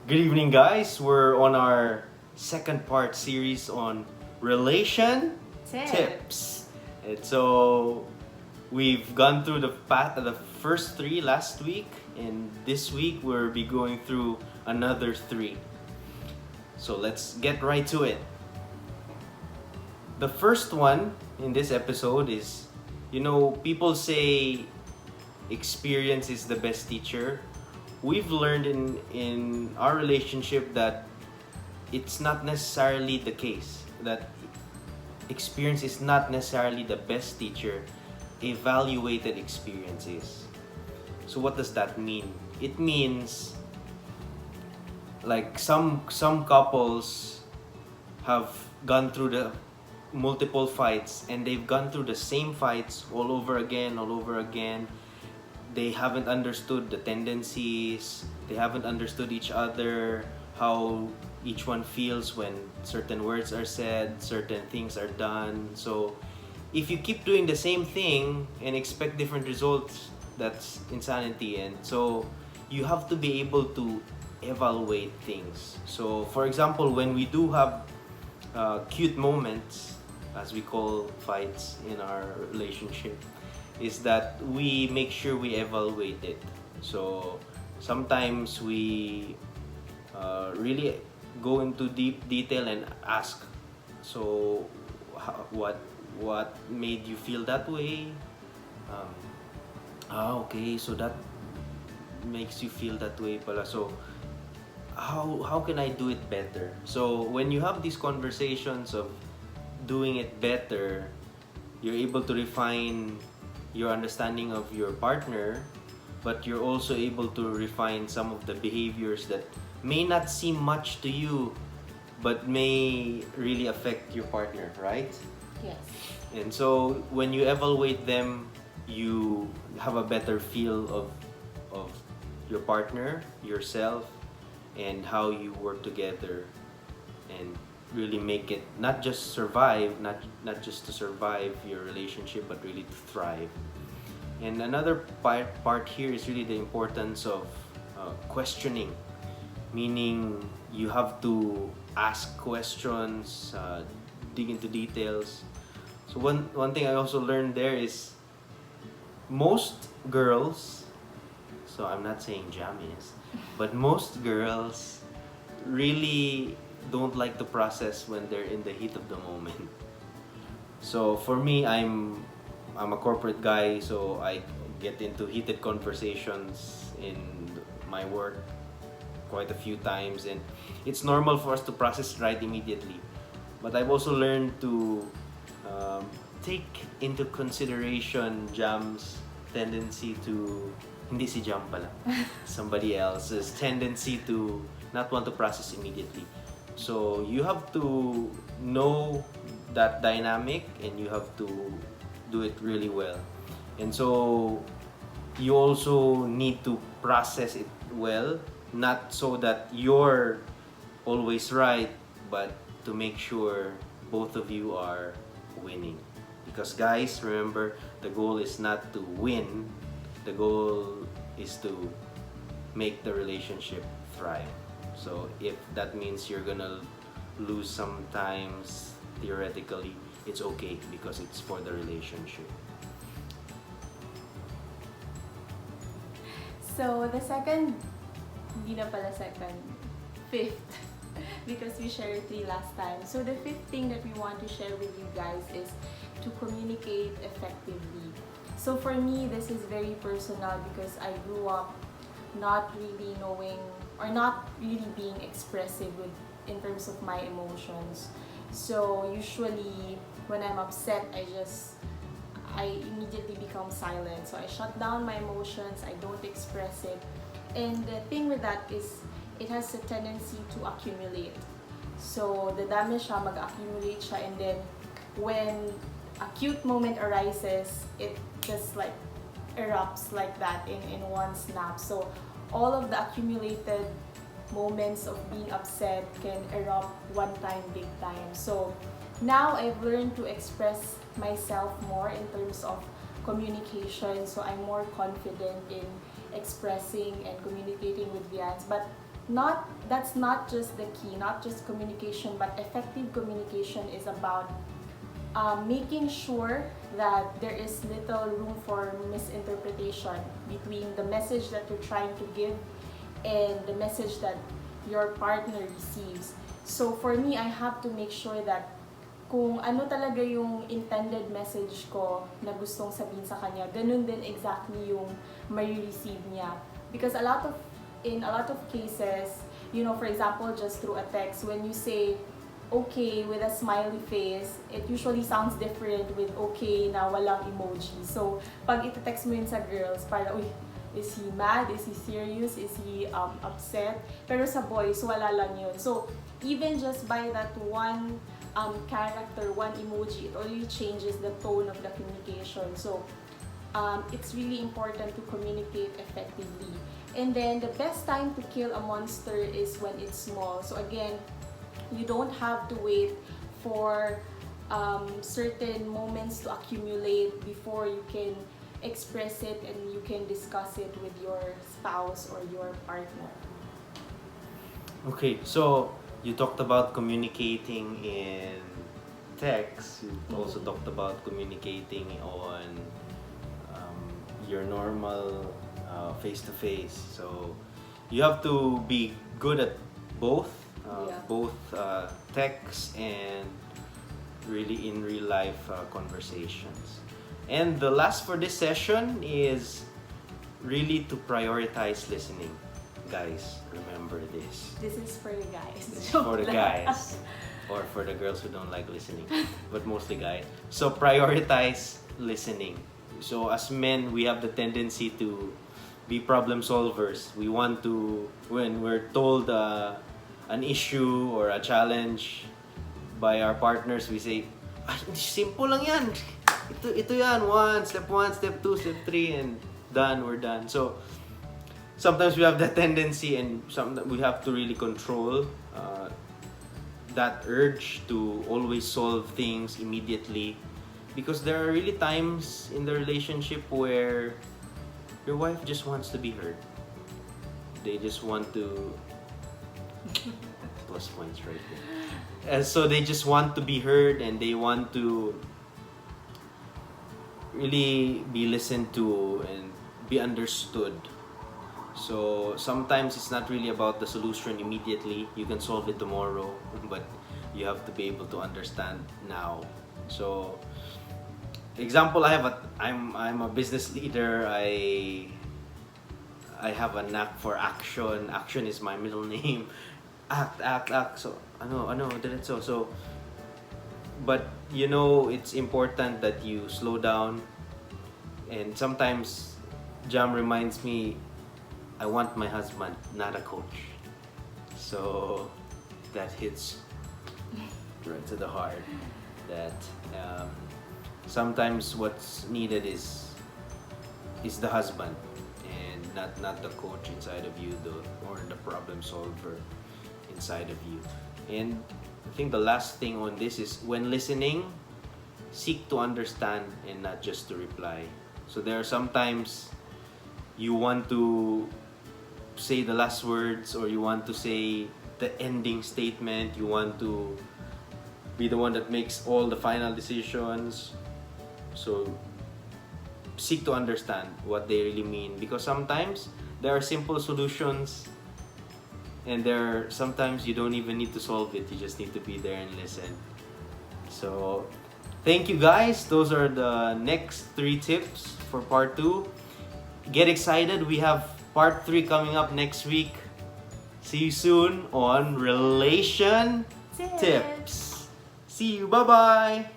Good evening, guys. We're on our second part series on relation tips. And so we've gone through the first three last week, and this week we'll be going through another three. So let's get right to it. The first one in this episode is, people say experience is the best teacher. We've learned in our relationship that it's not necessarily the case, that experience is not necessarily the best teacher. Evaluated experience is. So what does that mean? It means like some couples have gone through the multiple fights, and they've gone through the same fights all over again. They haven't understood the tendencies, they haven't understood each other, how each one feels when certain words are said, certain things are done. So if you keep doing the same thing and expect different results, that's insanity. And so you have to be able to evaluate things. So for example, when we do have cute moments, as we call fights in our relationship, is that we make sure we evaluate it. So sometimes we really go into deep detail and ask, so what made you feel that way? Okay, so that makes you feel that way pala. So how can I do it better? So when you have these conversations of doing it better, you're able to refine your understanding of your partner, but you're also able to refine some of the behaviors that may not seem much to you but may really affect your partner, right? Yes. And so when you evaluate them, you have a better feel of your partner, yourself, and how you work together, and really make it not just survive, not just to survive your relationship, but really to thrive. And another part here is really the importance of questioning, meaning you have to ask questions, dig into details. So one thing I also learned there is most girls, so I'm not saying jammies, but most girls really don't like to process when they're in the heat of the moment. So for me, I'm a corporate guy, so I get into heated conversations in my work quite a few times, and it's normal for us to process right immediately. But I've also learned to take into consideration Jam's tendency to, hindi si Jam pala, somebody else's tendency to not want to process immediately. So you have to know that dynamic, and you have to do it really well. And so you also need to process it well, not so that you're always right, but to make sure both of you are winning. Because guys, remember, the goal is not to win, the goal is to make the relationship thrive. So if that means you're gonna lose sometimes, theoretically, it's okay because it's for the relationship. So the second, hindi na pala second, fifth, because we shared three last time. So the fifth thing that we want to share with you guys is to communicate effectively. So for me, this is very personal because I grew up not really knowing or not really being expressive in terms of my emotions. So usually when I'm upset, I immediately become silent. So I shut down my emotions, I don't express it. And the thing with that is it has a tendency to accumulate. So the damage siya, mag-accumulate siya, and then when a cute moment arises, it just like erupts like that in one snap. So all of the accumulated moments of being upset can erupt one time, big time. So now I've learned to express myself more in terms of communication. So I'm more confident in expressing and communicating with Vians. But that's not just the key, not just communication, but effective communication is about making sure that there is little room for misinterpretation between the message that you're trying to give and the message that your partner receives. So for me, I have to make sure that kung ano talaga yung intended message ko na gustong sabihin sa kanya, ganun din exactly yung may receive niya. Because in a lot of cases, you know, for example, just through a text, when you say okay with a smiley face, it usually sounds different with okay na walang emoji. So, pag ite-text mo yun sa girls, para, uy, is he mad? Is he serious? Is he upset? Pero sa boys, wala lang yun. So, even just by that one character, one emoji, it already changes the tone of the communication. So, it's really important to communicate effectively. And then, the best time to kill a monster is when it's small. So again, you don't have to wait for certain moments to accumulate before you can express it and you can discuss it with your spouse or your partner. Okay, so you talked about communicating in text. You also talked about communicating on your normal face-to-face. So you have to be good at both. Both text and really in real life conversations. And the last for this session is really to prioritize listening. Guys, remember this. This is for the guys. This is for the guys. Or for the girls who don't like listening. But mostly guys. So prioritize listening. So as men, we have the tendency to be problem solvers. We want to, when we're told an issue or a challenge by our partners, we say, ah, simple lang yan. Ito yan. Step 1, step 2, step 3, and done, we're done. So, sometimes we have that tendency and we have to really control that urge to always solve things immediately. Because there are really times in the relationship where your wife just wants to be heard. They just want to... plus points right there. And so they just want to be heard and they want to really be listened to and be understood. So sometimes it's not really about the solution immediately. You can solve it tomorrow, but you have to be able to understand now. So example, I'm a business leader. I have a knack for action. Action is my middle name. Act. So diretso. So, but you know, it's important that you slow down. And sometimes Jam reminds me, I want my husband, not a coach. So that hits right to the heart. That sometimes what's needed is the husband and not the coach inside of you, or the problem solver inside of you. And I think the last thing on this is, when listening, seek to understand and not just to reply. So there are sometimes you want to say the last words, or you want to say the ending statement, you want to be the one that makes all the final decisions. So seek to understand what they really mean, because sometimes there are simple solutions and sometimes you don't even need to solve it, you just need to be there and listen. So thank you guys. Those are the next 3 tips for part 2. Get excited, we have part 3 coming up next week. See you soon on RelationTips. See you, bye-bye.